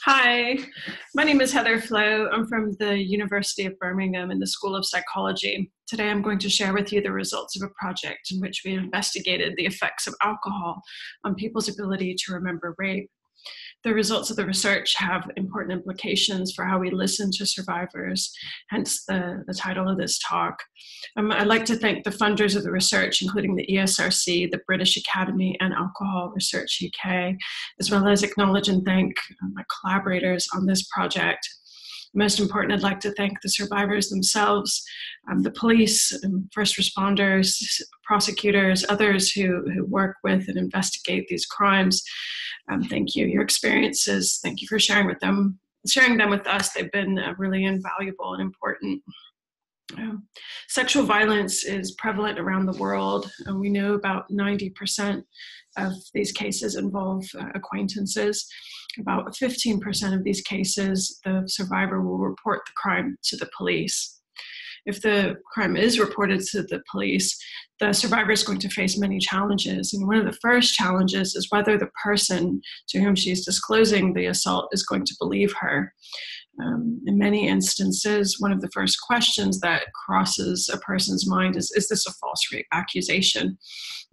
Hi, my name is Heather Flowe. I'm from the University of Birmingham in the School of Psychology. Today I'm going to share with you the results of a project in which we investigated the effects of alcohol on people's ability to remember rape. The results of the research have important implications for how we listen to survivors, hence the title of this talk. I'd like to thank the funders of the research, including the ESRC, the British Academy, and Alcohol Research UK, as well as acknowledge and thank my collaborators on this project. Most important, I'd like to thank the survivors themselves, the police, first responders, prosecutors, others who work with and investigate these crimes. Thank you. Your experiences, thank you for sharing them with us. They've been really invaluable and important. Sexual violence is prevalent around the world. We know about 90% of these cases involve acquaintances. About 15% of these cases, the survivor will report the crime to the police. If the crime is reported to the police, the survivor is going to face many challenges. And one of the first challenges is whether the person to whom she's disclosing the assault is going to believe her. In many instances, one of the first questions that crosses a person's mind is this a false rape accusation?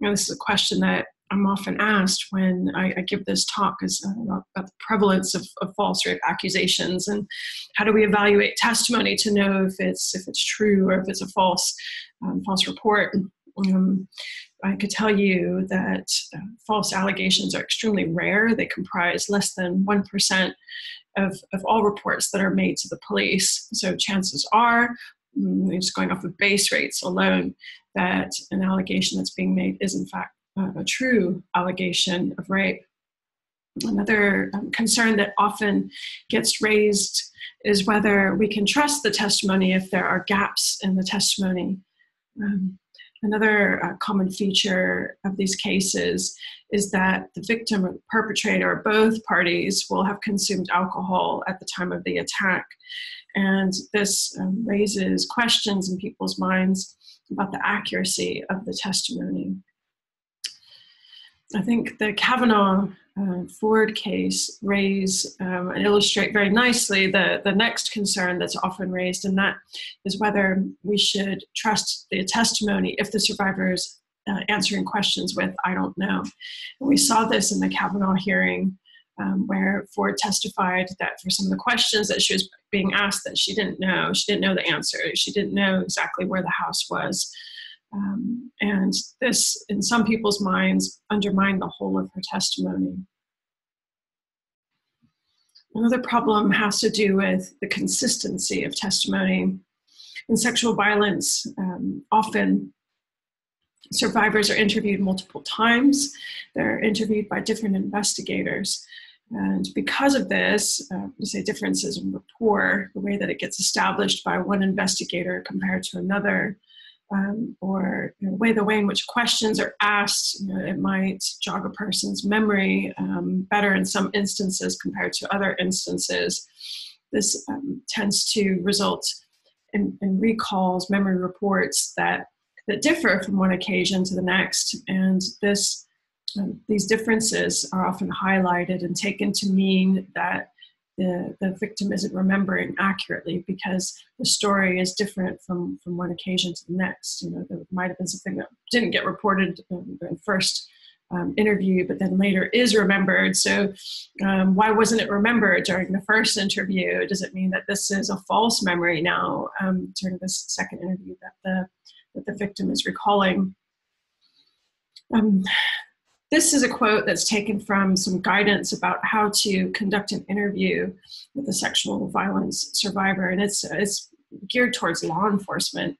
This is a question that I'm often asked when I give this talk about the prevalence of false rape accusations and how do we evaluate testimony to know if it's true or if it's a false report. I could tell you that false allegations are extremely rare. They comprise less than 1% of all reports that are made to the police. So chances are, just going off of base rates alone, that an allegation that's being made is in fact a true allegation of rape. Another concern that often gets raised is whether we can trust the testimony if there are gaps in the testimony. Another common feature of these cases is that the victim or the perpetrator or both parties will have consumed alcohol at the time of the attack. And this raises questions in people's minds about the accuracy of the testimony. I think the Kavanaugh-Ford case raise and illustrate very nicely the next concern that's often raised, and that is whether we should trust the testimony if the survivor's answering questions with, "I don't know." And we saw this in the Kavanaugh hearing where Ford testified that for some of the questions that she was being asked that she didn't know the answer. She didn't know exactly where the house was. And this, in some people's minds, undermined the whole of her testimony. Another problem has to do with the consistency of testimony. In sexual violence, often survivors are interviewed multiple times. They're interviewed by different investigators. And because of this, we say differences in rapport, the way that it gets established by one investigator compared to another, or the way in which questions are asked, it might jog a person's memory better in some instances compared to other instances. This tends to result in recalls, memory reports that differ from one occasion to the next, and these differences are often highlighted and taken to mean that the victim isn't remembering accurately because the story is different from one occasion to the next. There might have been something that didn't get reported in the first interview, but then later is remembered. So why wasn't it remembered during the first interview? Does it mean that this is a false memory now during this second interview that the victim is recalling? This is a quote that's taken from some guidance about how to conduct an interview with a sexual violence survivor, and it's geared towards law enforcement.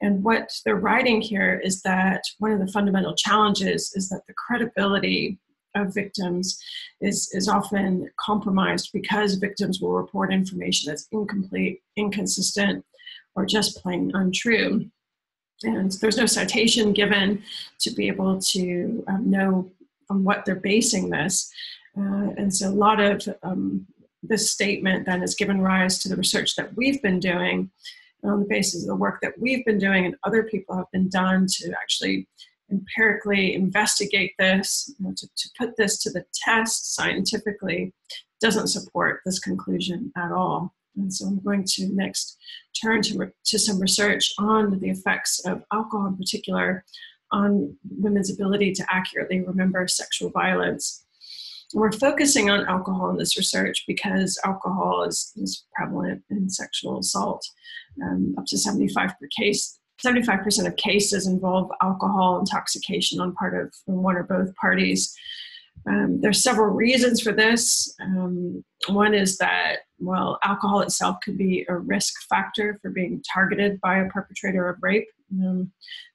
And what they're writing here is that one of the fundamental challenges is that the credibility of victims is often compromised because victims will report information that's incomplete, inconsistent, or just plain untrue. And there's no citation given to be able to know on what they're basing this. And so a lot of this statement then has given rise to the research that we've been doing on the basis of the work that we've been doing and other people have been done to actually empirically investigate this, to put this to the test scientifically, doesn't support this conclusion at all. And so I'm going to next turn to some research on the effects of alcohol in particular on women's ability to accurately remember sexual violence. And we're focusing on alcohol in this research because alcohol is prevalent in sexual assault. Up to 75% of cases involve alcohol intoxication on part of one or both parties. There's several reasons for this. One is that, well, alcohol itself could be a risk factor for being targeted by a perpetrator of rape.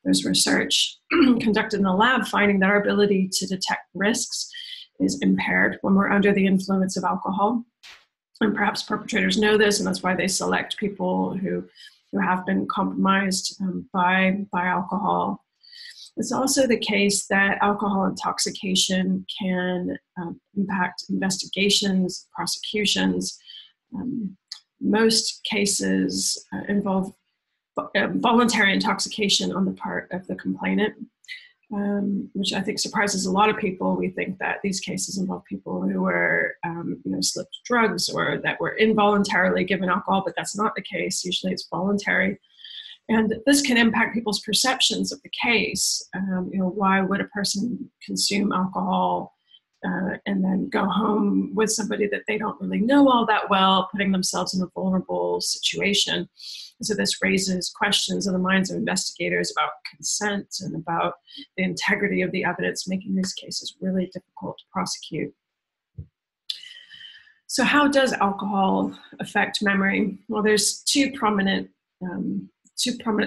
There's research conducted in the lab finding that our ability to detect risks is impaired when we're under the influence of alcohol. And perhaps perpetrators know this, and that's why they select people who have been compromised by alcohol. It's also the case that alcohol intoxication can impact investigations, prosecutions. Most cases involve voluntary intoxication on the part of the complainant, which I think surprises a lot of people. We think that these cases involve people who were, slipped drugs or that were involuntarily given alcohol, but that's not the case. Usually it's voluntary. And this can impact people's perceptions of the case. Why would a person consume alcohol and then go home with somebody that they don't really know all that well, putting themselves in a vulnerable situation? And so this raises questions in the minds of investigators about consent and about the integrity of the evidence, making these cases really difficult to prosecute. So how does alcohol affect memory? Well, there's two prominent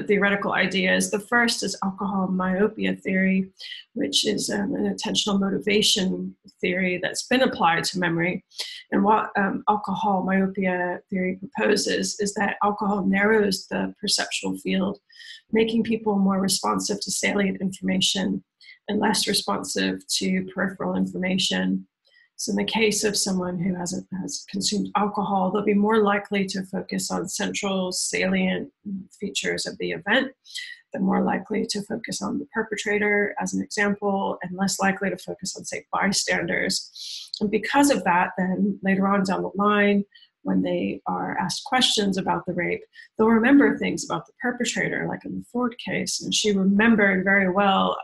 theoretical ideas. The first is alcohol myopia theory, which is an attentional motivation theory that's been applied to memory. And what alcohol myopia theory proposes is that alcohol narrows the perceptual field, making people more responsive to salient information and less responsive to peripheral information. So in the case of someone who has consumed alcohol, they'll be more likely to focus on central salient features of the event. They're more likely to focus on the perpetrator as an example, and less likely to focus on, say, bystanders. And because of that, then later on down the line, when they are asked questions about the rape, they'll remember things about the perpetrator, like in the Ford case. And she remembered very well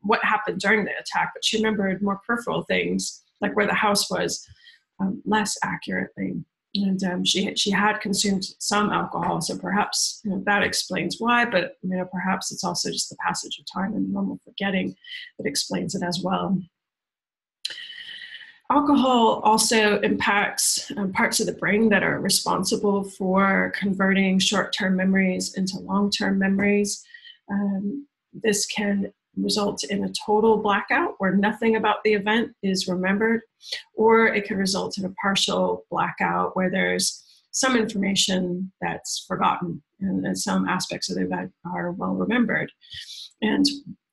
what happened during the attack, but she remembered more peripheral things, like where the house was, less accurately. And she had consumed some alcohol, so perhaps that explains why, but perhaps it's also just the passage of time and normal forgetting that explains it as well. Alcohol also impacts parts of the brain that are responsible for converting short-term memories into long-term memories. This can result in a total blackout where nothing about the event is remembered, or it can result in a partial blackout where there's some information that's forgotten and some aspects of the event are well remembered. And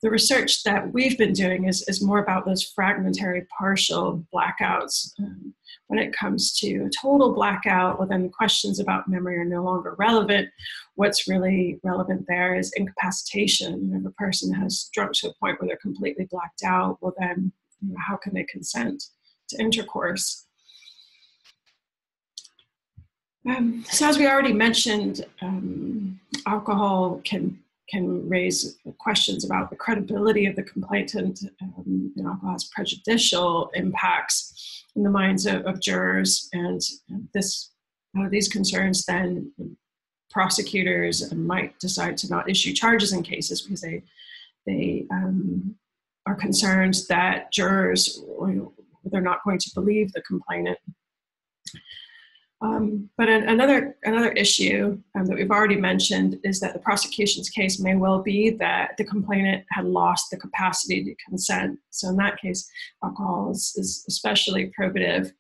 the research that we've been doing is more about those fragmentary partial blackouts. When it comes to a total blackout, well, then questions about memory are no longer relevant. What's really relevant there is incapacitation. If a person has drunk to a point where they're completely blacked out, well then, how can they consent to intercourse? So as we already mentioned, alcohol can raise questions about the credibility of the complainant. Alcohol has prejudicial impacts in the minds of jurors, and these concerns then prosecutors might decide to not issue charges in cases because they are concerned that jurors, they're not going to believe the complainant. But another issue that we've already mentioned is that the prosecution's case may well be that the complainant had lost the capacity to consent. So in that case, alcohol is especially probative.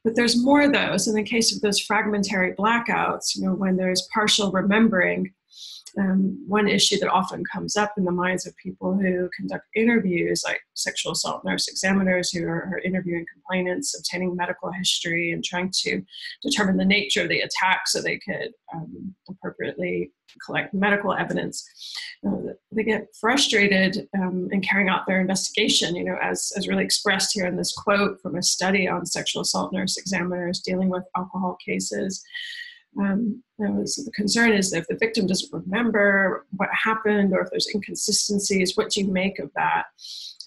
But there's more though. So in the case of those fragmentary blackouts, when there's partial remembering, One issue that often comes up in the minds of people who conduct interviews, like sexual assault nurse examiners who are interviewing complainants, obtaining medical history and trying to determine the nature of the attack so they could appropriately collect medical evidence. They get frustrated in carrying out their investigation, as really expressed here in this quote from a study on sexual assault nurse examiners dealing with alcohol cases. So the concern is that if the victim doesn't remember what happened or if there's inconsistencies, what do you make of that?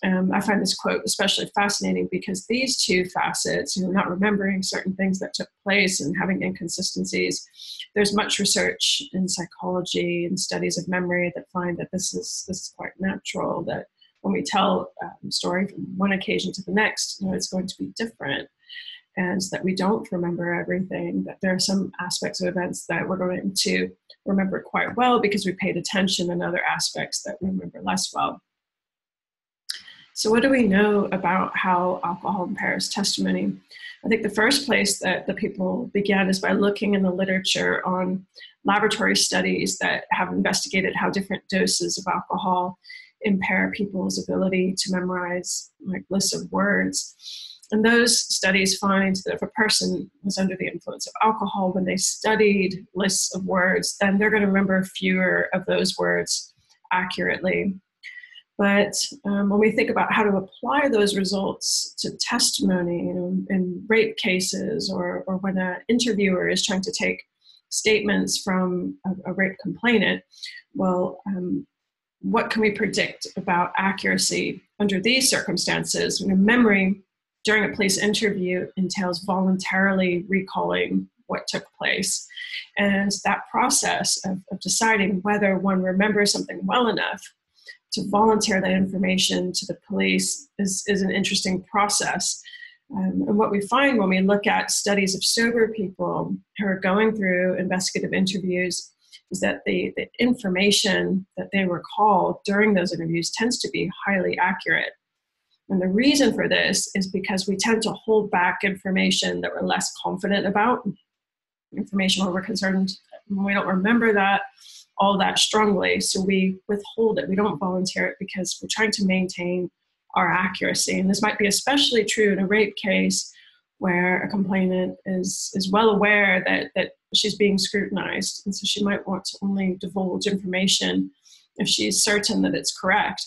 I find this quote especially fascinating because these two facets, not remembering certain things that took place and having inconsistencies, there's much research in psychology and studies of memory that find that this is quite natural, that when we tell a story from one occasion to the next, it's going to be different. And that we don't remember everything, that there are some aspects of events that we're going to remember quite well because we paid attention, and other aspects that we remember less well. So what do we know about how alcohol impairs testimony? I think the first place that the people began is by looking in the literature on laboratory studies that have investigated how different doses of alcohol impair people's ability to memorize lists of words. And those studies find that if a person was under the influence of alcohol, when they studied lists of words, then they're going to remember fewer of those words accurately. But when we think about how to apply those results to testimony, in rape cases, or when an interviewer is trying to take statements from a rape complainant, well, what can we predict about accuracy under these circumstances? Memory during a police interview entails voluntarily recalling what took place. And that process of deciding whether one remembers something well enough to volunteer that information to the police is an interesting process. And what we find when we look at studies of sober people who are going through investigative interviews is that the information that they recall during those interviews tends to be highly accurate. And the reason for this is because we tend to hold back information that we're less confident about, information where we're concerned we don't remember that all that strongly, so we withhold it. We don't volunteer it because we're trying to maintain our accuracy. And this might be especially true in a rape case where a complainant is well aware that she's being scrutinized, and so she might want to only divulge information if she's certain that it's correct.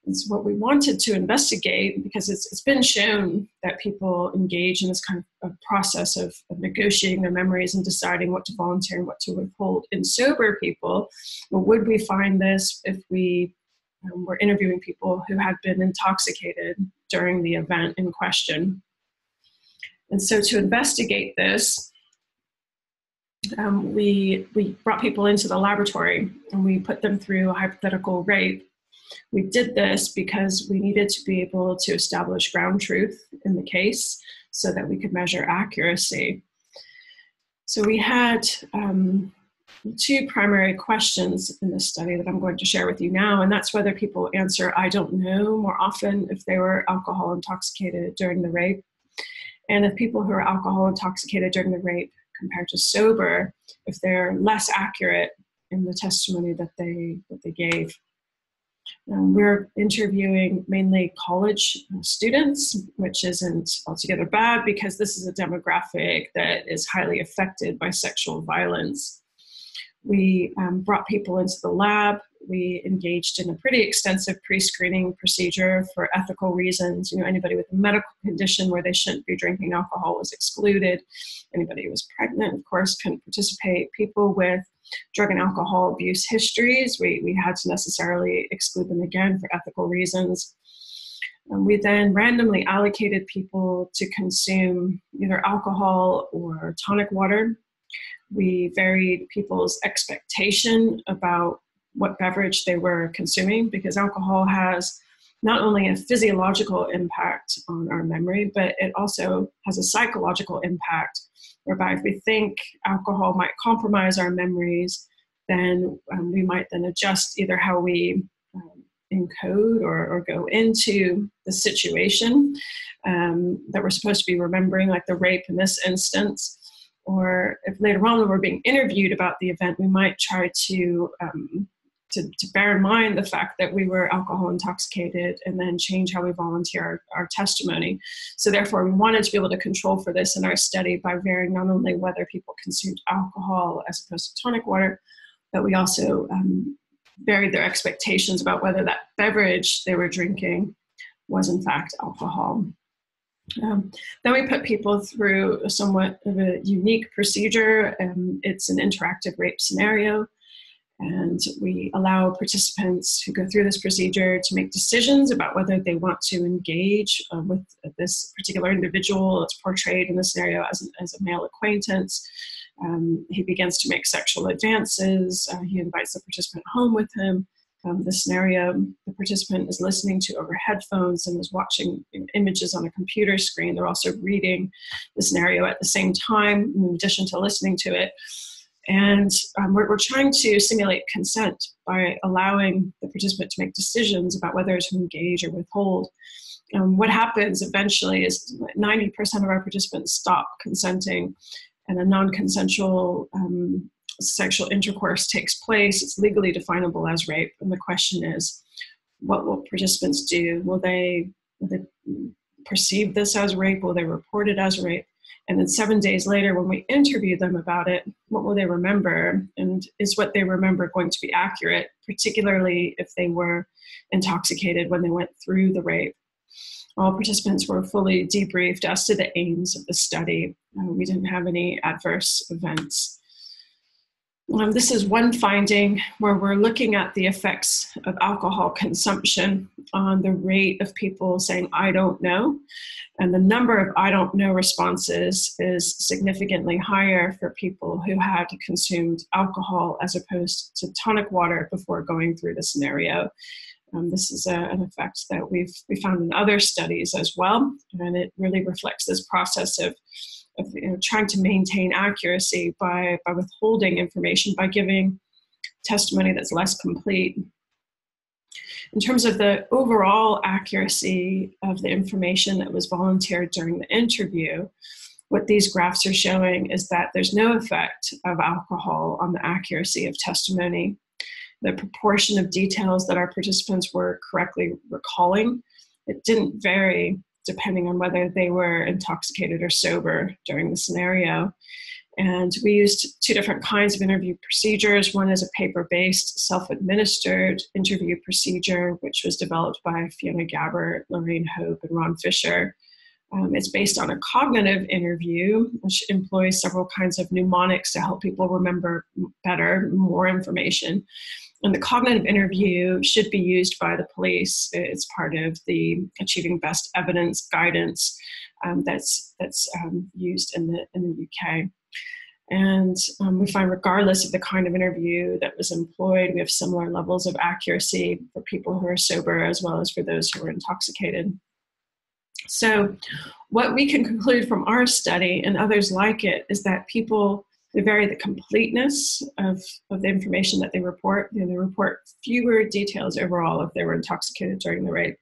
It's what we wanted to investigate because it's been shown that people engage in this kind of a process of negotiating their memories and deciding what to volunteer and what to withhold in sober people. Well, would we find this if we were interviewing people who had been intoxicated during the event in question? And so to investigate this, we brought people into the laboratory and we put them through a hypothetical rape. We did this because we needed to be able to establish ground truth in the case so that we could measure accuracy. So we had two primary questions in this study that I'm going to share with you now, and that's whether people answer "I don't know" more often if they were alcohol intoxicated during the rape, and if people who are alcohol intoxicated during the rape compared to sober, if they're less accurate in the testimony that they gave. We're interviewing mainly college students, which isn't altogether bad because this is a demographic that is highly affected by sexual violence. We brought people into the lab. We engaged in a pretty extensive pre-screening procedure for ethical reasons. Anybody with a medical condition where they shouldn't be drinking alcohol was excluded. Anybody who was pregnant, of course, couldn't participate. People with drug and alcohol abuse histories, we had to necessarily exclude them again for ethical reasons. We then randomly allocated people to consume either alcohol or tonic water. We varied people's expectation about what beverage they were consuming because alcohol has not only a physiological impact on our memory, but it also has a psychological impact whereby if we think alcohol might compromise our memories, then we might then adjust either how we encode or go into the situation that we're supposed to be remembering, like the rape in this instance, or if later on when we're being interviewed about the event, we might try to bear in mind the fact that we were alcohol intoxicated and then change how we volunteer our testimony. So therefore, we wanted to be able to control for this in our study by varying not only whether people consumed alcohol as opposed to tonic water, but we also varied their expectations about whether that beverage they were drinking was in fact alcohol. Then we put people through a somewhat of a unique procedure. It's an interactive rape scenario. And we allow participants who go through this procedure to make decisions about whether they want to engage with this particular individual that's portrayed in the scenario as a male acquaintance. He begins to make sexual advances. He invites the participant home with him. The scenario, the participant is listening to over headphones and is watching images on a computer screen. They're also reading the scenario at the same time, in addition to listening to it. And we're trying to simulate consent by allowing the participant to make decisions about whether to engage or withhold. What happens eventually is 90% of our participants stop consenting, and a non-consensual sexual intercourse takes place. It's legally definable as rape. And the question is, what will participants do? Will they perceive this as rape? Will they report it as rape? And then 7 days later, when we interview them about it, what will they remember? And is what they remember going to be accurate, particularly if they were intoxicated when they went through the rape? All participants were fully debriefed as to the aims of the study. We didn't have any adverse events. This is one finding where we're looking at the effects of alcohol consumption on the rate of people saying, "I don't know." And the number of "I don't know" responses is significantly higher for people who had consumed alcohol as opposed to tonic water before going through the scenario. This is an effect that we found in other studies as well, and it really reflects this process of trying to maintain accuracy by withholding information, by giving testimony that's less complete. In terms of the overall accuracy of the information that was volunteered during the interview, what these graphs are showing is that there's no effect of alcohol on the accuracy of testimony. The proportion of details that our participants were correctly recalling, it didn't vary depending on whether they were intoxicated or sober during the scenario. And we used two different kinds of interview procedures. One is a paper-based, self-administered interview procedure, which was developed by Fiona Gabbert, Lorraine Hope, and Ron Fisher. It's based on a cognitive interview, which employs several kinds of mnemonics to help people remember better, more information. And the cognitive interview should be used by the police. It's part of the Achieving Best Evidence guidance that's used in the UK. And we find regardless of the kind of interview that was employed, we have similar levels of accuracy for people who are sober as well as for those who are intoxicated. So what we can conclude from our study and others like it is that people, they vary the completeness of the information that they report. They report fewer details overall if they were intoxicated during the rape.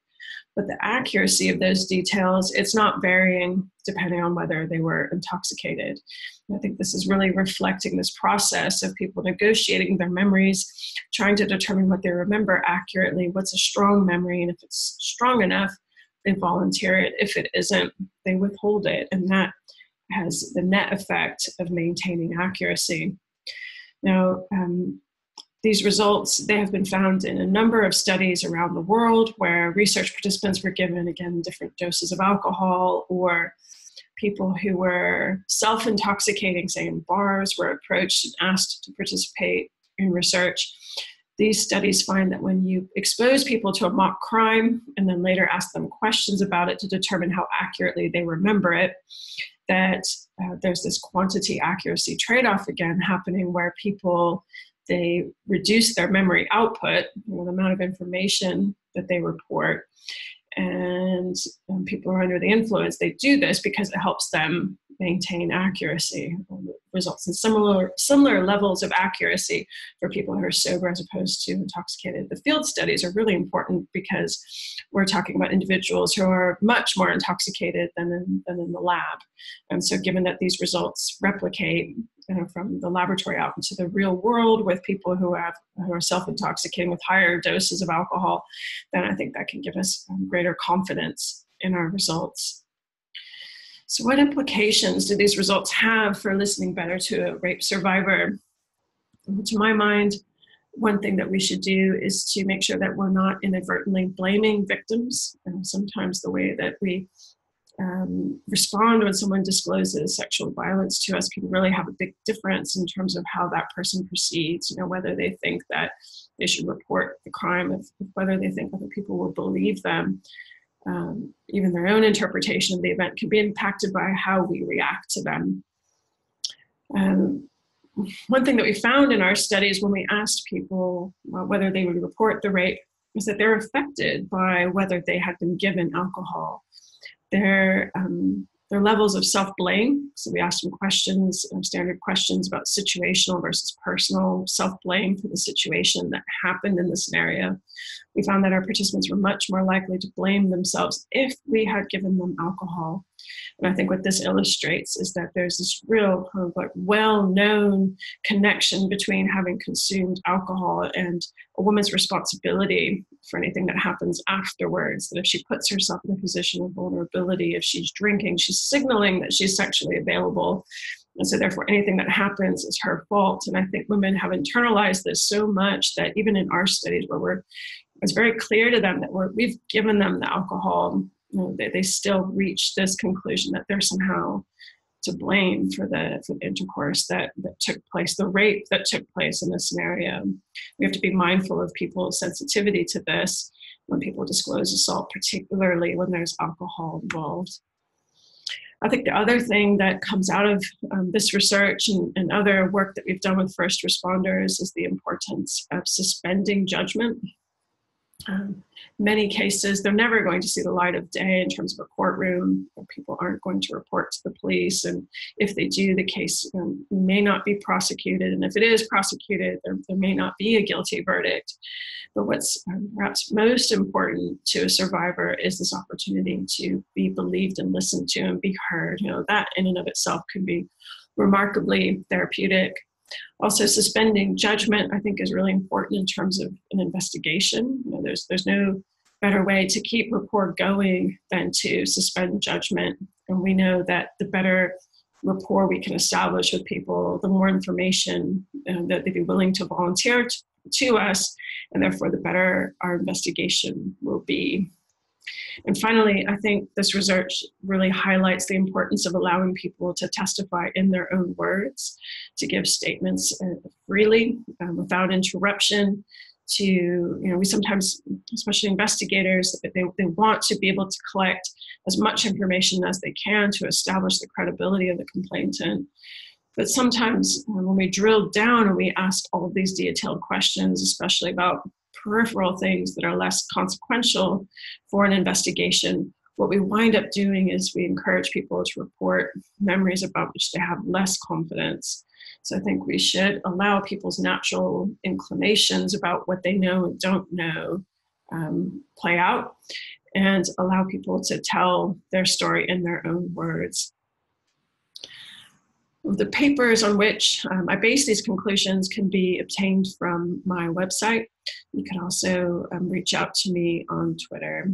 But the accuracy of those details, it's not varying depending on whether they were intoxicated. And I think this is really reflecting this process of people negotiating their memories, trying to determine what they remember accurately, what's a strong memory, and if it's strong enough, they volunteer it. If it isn't, they withhold it. And that has the net effect of maintaining accuracy. Now, these results, they have been found in a number of studies around the world where research participants were given, again, different doses of alcohol, or people who were self-intoxicating, say in bars, were approached and asked to participate in research. These studies find that when you expose people to a mock crime and then later ask them questions about it to determine how accurately they remember it, that there's this quantity accuracy trade-off again happening where people, they reduce their memory output, the amount of information that they report. And people who are under the influence, they do this because it helps them maintain accuracy. Results in similar levels of accuracy for people who are sober as opposed to intoxicated. The field studies are really important because we're talking about individuals who are much more intoxicated than in the lab. And so given that these results replicate from the laboratory out into the real world with people who are self-intoxicating with higher doses of alcohol, then I think that can give us greater confidence in our results. So what implications do these results have for listening better to a rape survivor? To my mind, one thing that we should do is to make sure that we're not inadvertently blaming victims. And sometimes the way that we respond when someone discloses sexual violence to us can really have a big difference in terms of how that person proceeds, whether they think that they should report the crime, whether they think other people will believe them. Even their own interpretation of the event can be impacted by how we react to them. One thing that we found in our studies when we asked people whether they would report the rape is that they're affected by whether they had been given alcohol. Their levels of self-blame. So we asked them questions, standard questions about situational versus personal self-blame for the situation that happened in the scenario. We found that our participants were much more likely to blame themselves if we had given them alcohol. And I think what this illustrates is that there's this real kind of like well-known connection between having consumed alcohol and a woman's responsibility for anything that happens afterwards. That if she puts herself in a position of vulnerability, if she's drinking, she's signaling that she's sexually available. And so therefore anything that happens is her fault. And I think women have internalized this so much that even in our studies where it's very clear to them that we've given them the alcohol, they still reach this conclusion that they're somehow to blame for the intercourse that took place, the rape that took place in this scenario. We have to be mindful of people's sensitivity to this when people disclose assault, particularly when there's alcohol involved. I think the other thing that comes out of this research and other work that we've done with first responders is the importance of suspending judgment. Many cases, they're never going to see the light of day in terms of a courtroom, or people aren't going to report to the police. And if they do, the case may not be prosecuted. And if it is prosecuted, there may not be a guilty verdict. But what's perhaps most important to a survivor is this opportunity to be believed and listened to and be heard. That in and of itself can be remarkably therapeutic. Also, suspending judgment, I think, is really important in terms of an investigation. There's no better way to keep rapport going than to suspend judgment. And we know that the better rapport we can establish with people, the more information that they'd be willing to volunteer to us, and therefore the better our investigation will be. And finally, I think this research really highlights the importance of allowing people to testify in their own words, to give statements freely, without interruption. We sometimes, especially investigators, they want to be able to collect as much information as they can to establish the credibility of the complainant. But sometimes when we drill down and we ask all of these detailed questions, especially about peripheral things that are less consequential for an investigation, what we wind up doing is we encourage people to report memories about which they have less confidence. So I think we should allow people's natural inclinations about what they know and don't know play out, and allow people to tell their story in their own words. The papers on which I base these conclusions can be obtained from my website. You can also reach out to me on Twitter.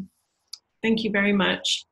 Thank you very much.